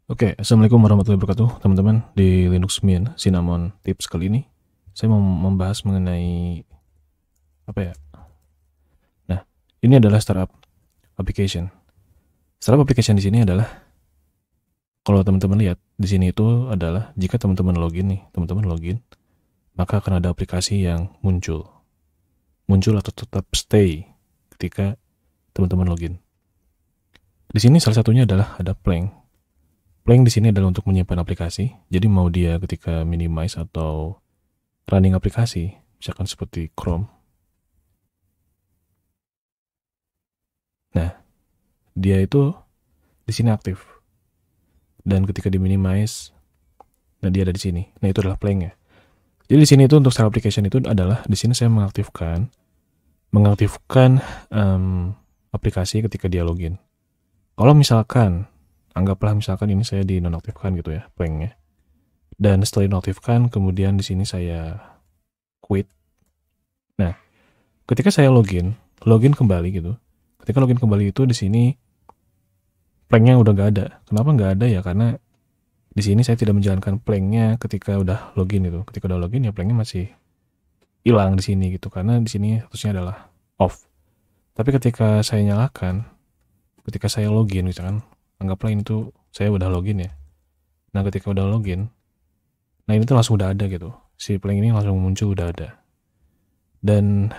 Oke, Assalamualaikum warahmatullahi wabarakatuh, teman-teman. Di Linux Mint Cinnamon Tips kali ini, saya mau membahas mengenai apa ya? Nah, ini adalah startup application. Startup application di sini adalah, kalau teman-teman lihat di sini itu adalah jika teman-teman login, maka akan ada aplikasi yang muncul atau tetap stay ketika teman-teman login. Di sini salah satunya adalah ada Plank. Plank di sini adalah untuk menyimpan aplikasi. Jadi mau dia ketika minimize atau running aplikasi, misalkan seperti Chrome. Nah, dia itu di sini aktif. Dan ketika di minimize, nah dia ada di sini. Nah, itu adalah Plank-nya. Jadi di sini itu untuk style application itu adalah di sini saya mengaktifkan aplikasi ketika dia login. Kalau misalkan anggaplah misalkan ini saya dinonaktifkan gitu ya, Plank-nya. Dan setelah dinonaktifkan, kemudian di sini saya quit. Nah, ketika saya login kembali gitu. Ketika login kembali itu di sini Plank-nya udah nggak ada. Kenapa nggak ada ya? Karena di sini saya tidak menjalankan Plank-nya ketika udah login itu. Ketika udah login ya Plank-nya masih hilang di sini gitu. Karena di sini statusnya adalah off. Tapi ketika saya nyalakan, ketika saya login misalkan, anggaplah ini tuh saya udah login ya. Nah, ketika udah login, nah ini tuh langsung udah ada gitu. Si Plank ini langsung muncul udah ada. Dan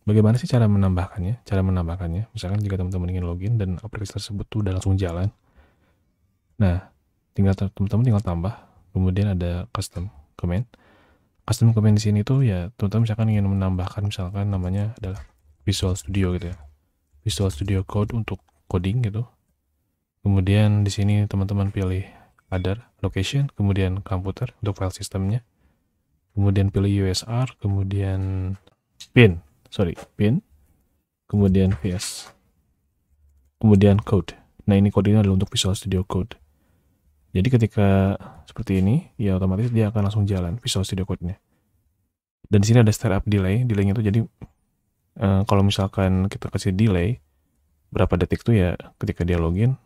bagaimana sih cara menambahkannya? Cara menambahkannya, misalkan jika teman-teman ingin login dan aplikasi tersebut tuh udah langsung jalan. Nah, teman-teman tinggal tambah. Kemudian ada custom command. Custom command di sini tuh ya, teman-teman misalkan ingin menambahkan misalkan namanya adalah Visual Studio gitu ya. Visual Studio Code untuk coding gitu. Kemudian di sini teman-teman pilih other location, kemudian komputer untuk file sistemnya. Kemudian pilih USR, kemudian pin, kemudian VS, kemudian code. Nah, ini code ini adalah untuk Visual Studio Code. Jadi ketika seperti ini, ya otomatis dia akan langsung jalan Visual Studio Code-nya. Dan di sini ada startup delay, delaynya itu jadi kalau misalkan kita kasih delay berapa detik tuh ya ketika dia login,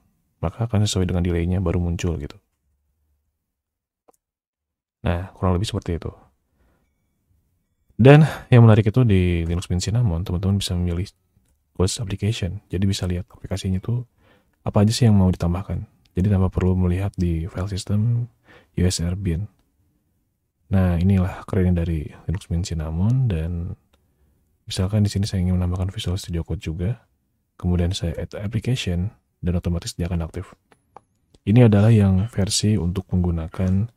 maka akan sesuai dengan delaynya baru muncul gitu. Nah, kurang lebih seperti itu. Dan yang menarik itu di Linux Mint Cinnamon, teman-teman bisa memilih Ghost Application. Jadi bisa lihat aplikasinya itu apa aja sih yang mau ditambahkan. Jadi tanpa perlu melihat di file system USR bin. Nah, inilah kerennya dari Linux Mint Cinnamon. Dan misalkan di sini saya ingin menambahkan Visual Studio Code juga, kemudian saya add application dan otomatis dia akan aktif. Ini adalah yang versi untuk menggunakan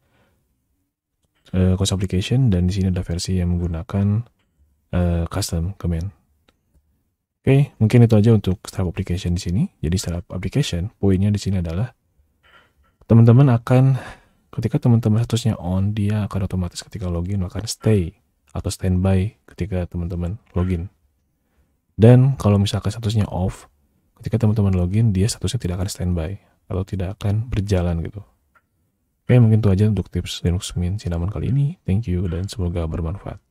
Ghost Application, dan di sini ada versi yang menggunakan custom command. Oke, mungkin itu aja untuk startup application di sini. Jadi startup application, poinnya di sini adalah teman-teman akan, ketika teman-teman statusnya on, dia akan otomatis ketika login akan stay atau standby ketika teman-teman login. Dan kalau misalkan statusnya off, ketika teman-teman login, dia statusnya tidak akan standby atau tidak akan berjalan gitu. Oke, mungkin itu aja untuk tips Linux Mint Cinnamon kali ini. Thank you dan semoga bermanfaat.